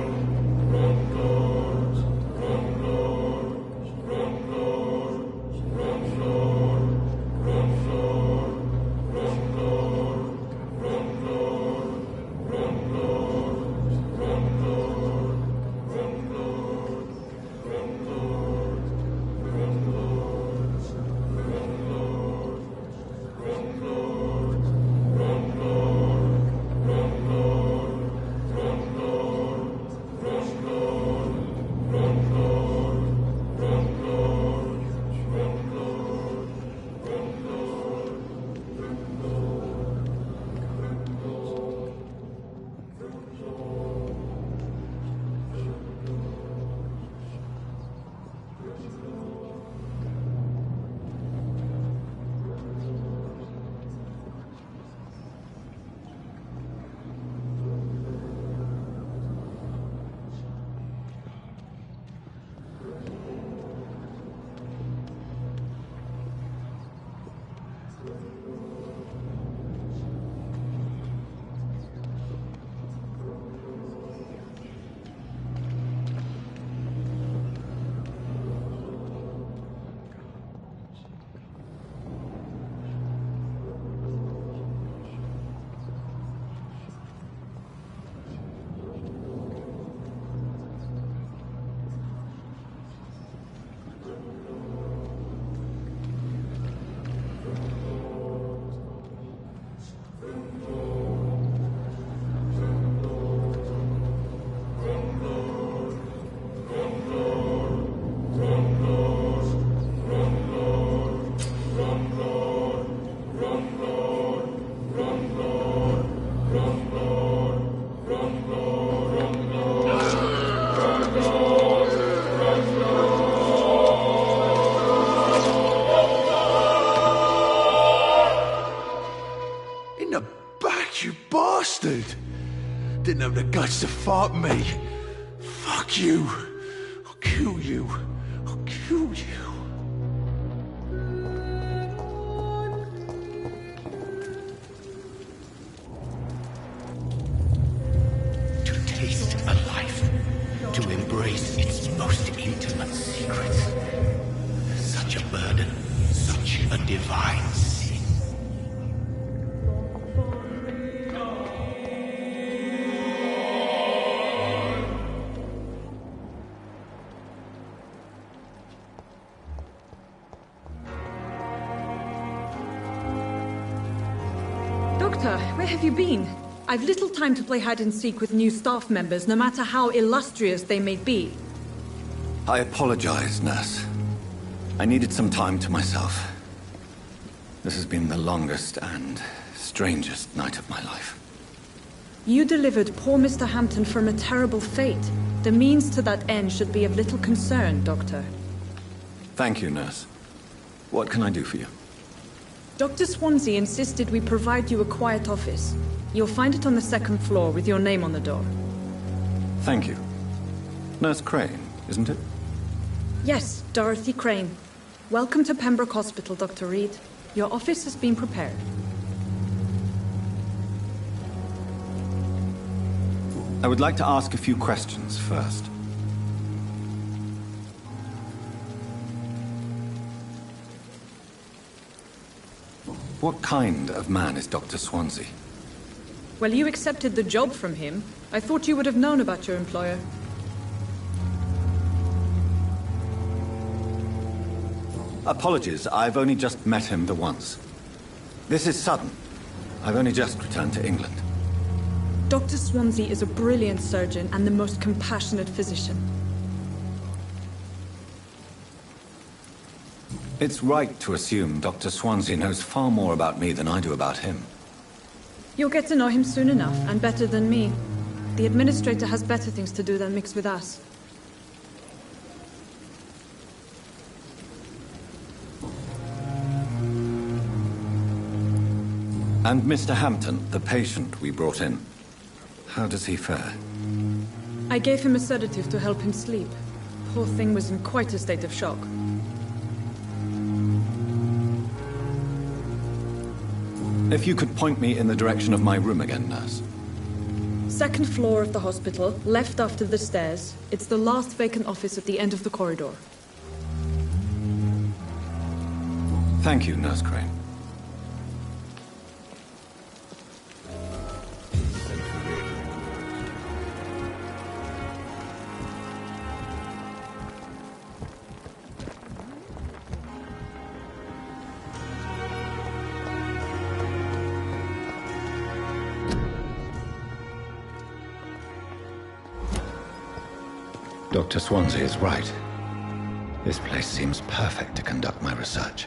D: Didn't have the guts to fuck me. Fuck you. I'll kill you. I'll kill you.
B: To taste a life, to embrace its most intimate secrets. Such a burden, such a divine sin.
M: Doctor, where have you been? I've little time to play hide and seek with new staff members, no matter how illustrious they may be.
C: I apologize, nurse. I needed some time to myself. This has been the longest and strangest night of my life.
M: You delivered poor Mr. Hampton from a terrible fate. The means to that end should be of little concern, Doctor.
C: Thank you, nurse. What can I do for you?
M: Dr. Swansea insisted we provide you a quiet office. You'll find it on the second floor with your name on the door.
C: Thank you. Nurse Crane, isn't it?
M: Yes, Dorothy Crane. Welcome to Pembroke Hospital, Dr. Reed. Your office has been prepared.
C: I would like to ask a few questions first. What kind of man is Dr. Swansea?
M: Well, you accepted the job from him. I thought you would have known about your employer.
C: Apologies, I've only just met him the once. This is sudden. I've only just returned to England.
M: Dr. Swansea is a brilliant surgeon and the most compassionate physician.
C: It's right to assume Dr. Swansea knows far more about me than I do about him.
M: You'll get to know him soon enough, and better than me. The administrator has better things to do than mix with us.
C: And Mr. Hampton, the patient we brought in. How does he fare?
M: I gave him a sedative to help him sleep. Poor thing was in quite a state of shock.
C: If you could point me in the direction of my room again, nurse.
M: Second floor of the hospital, left after the stairs. It's the last vacant office at the end of the corridor.
C: Thank you, Nurse Crane. Dr. Swansea is right. This place seems perfect to conduct my research.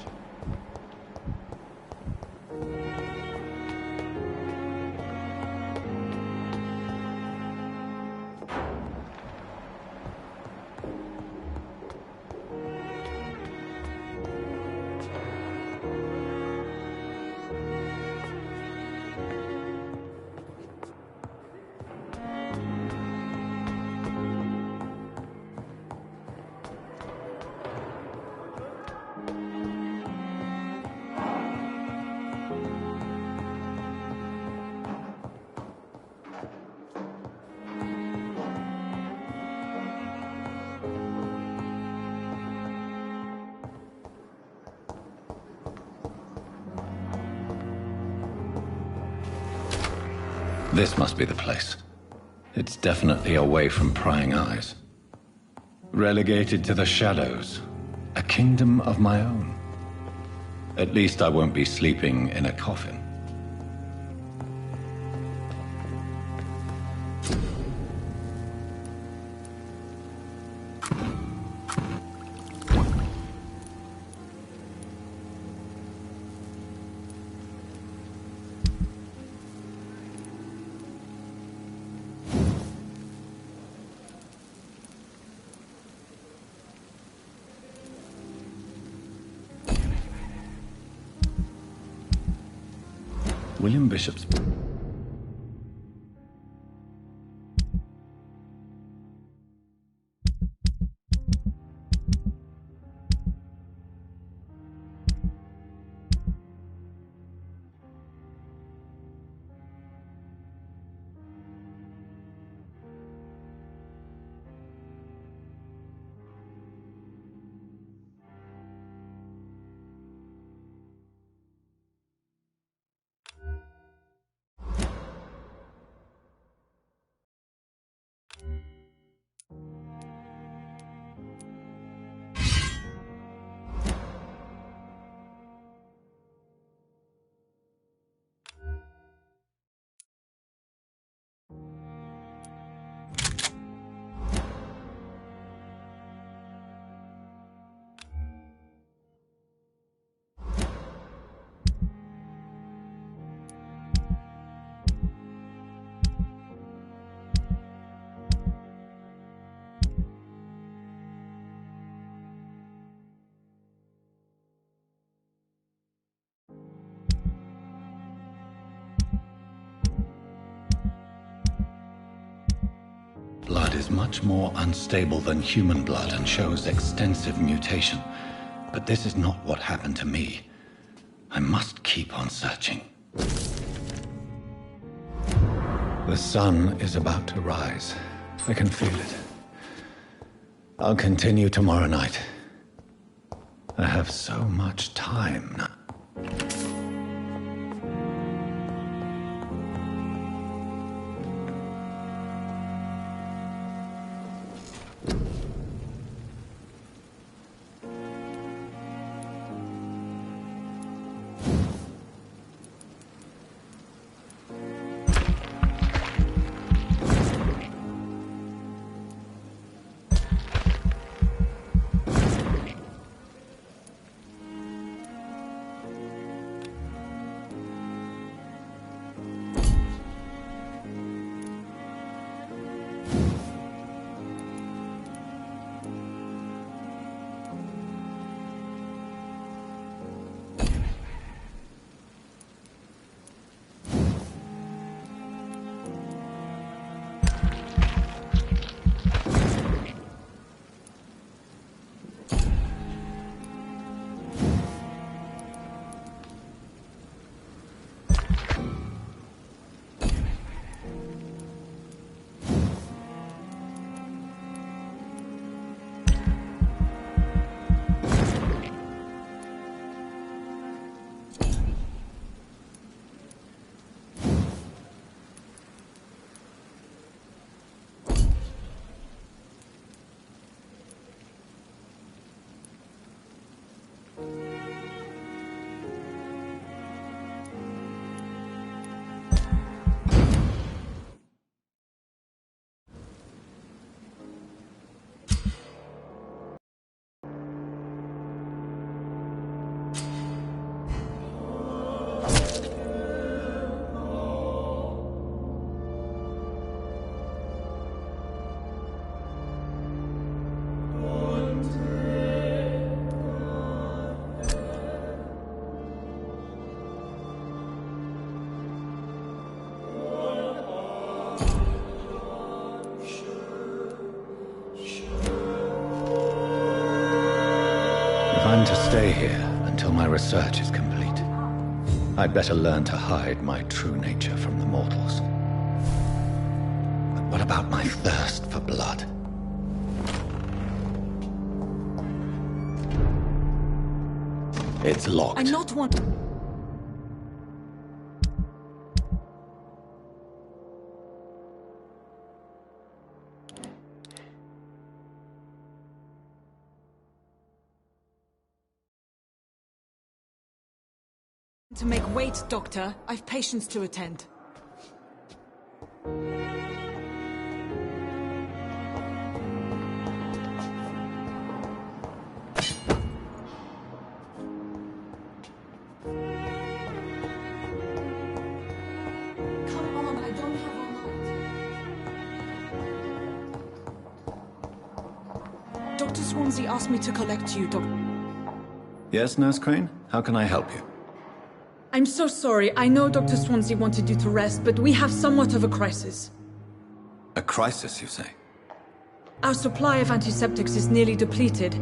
C: This must be the place. It's definitely away from prying eyes. Relegated to the shadows. A kingdom of my own. At least I won't be sleeping in a coffin. William Bishop's... Blood is much more unstable than human blood and shows extensive mutation. But this is not what happened to me. I must keep on searching. The sun is about to rise. I can feel it. I'll continue tomorrow night. I have so much time now. research is complete. I'd better learn to hide my true nature from the mortals. But what about my thirst for blood? It's locked.
M: I'm not one... To make wait, Doctor. I've patients to attend. Dr. Swansea asked me to collect you, Doctor.
C: Yes, Nurse Crane? How can I help you?
M: I'm so sorry. I know Dr. Swansea wanted you to rest, but we have somewhat of a crisis.
C: A crisis, you say?
M: Our supply of antiseptics is nearly depleted.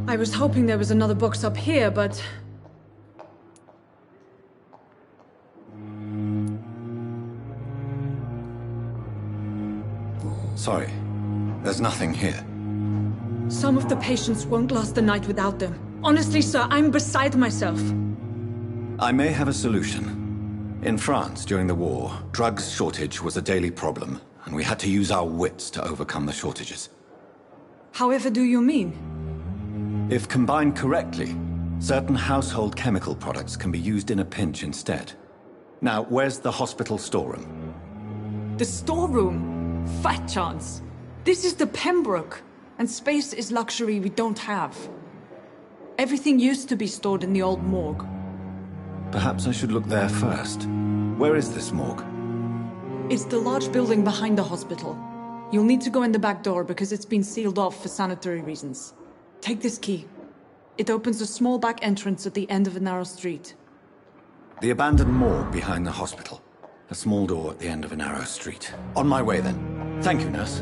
M: I was hoping there was another box up here, but...
C: Sorry. There's nothing here.
M: Some of the patients won't last the night without them. Honestly, sir, I'm beside myself.
C: I may have a solution. In France, during the war, drugs shortage was a daily problem, and we had to use our wits to overcome the shortages.
M: However do you mean?
C: If combined correctly, certain household chemical products can be used in a pinch instead. Now, where's the hospital storeroom?
M: The storeroom? Fat chance. This is the Pembroke, and space is luxury we don't have. Everything used to be stored in the old morgue.
C: Perhaps I should look there first. Where is this morgue?
M: It's the large building behind the hospital. You'll need to go in the back door because it's been sealed off for sanitary reasons. Take this key. It opens a small back entrance at the end of a narrow street.
C: The abandoned morgue behind the hospital. A small door at the end of a narrow street. On my way then. Thank you, nurse.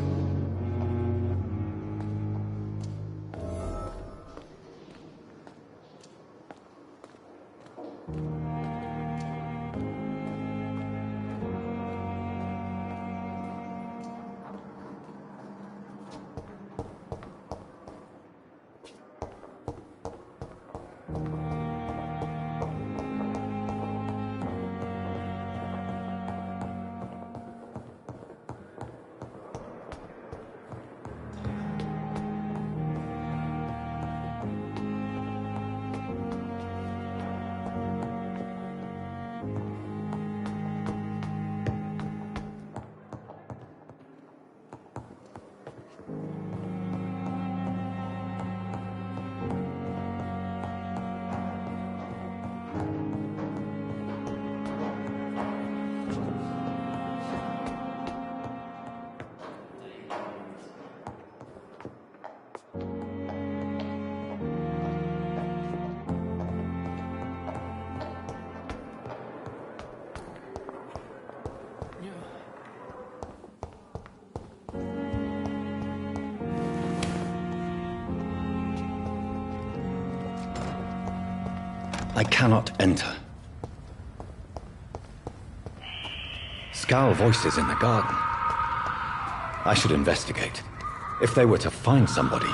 C: I cannot enter. Scowl voices in the garden. I should investigate. If they were to find somebody,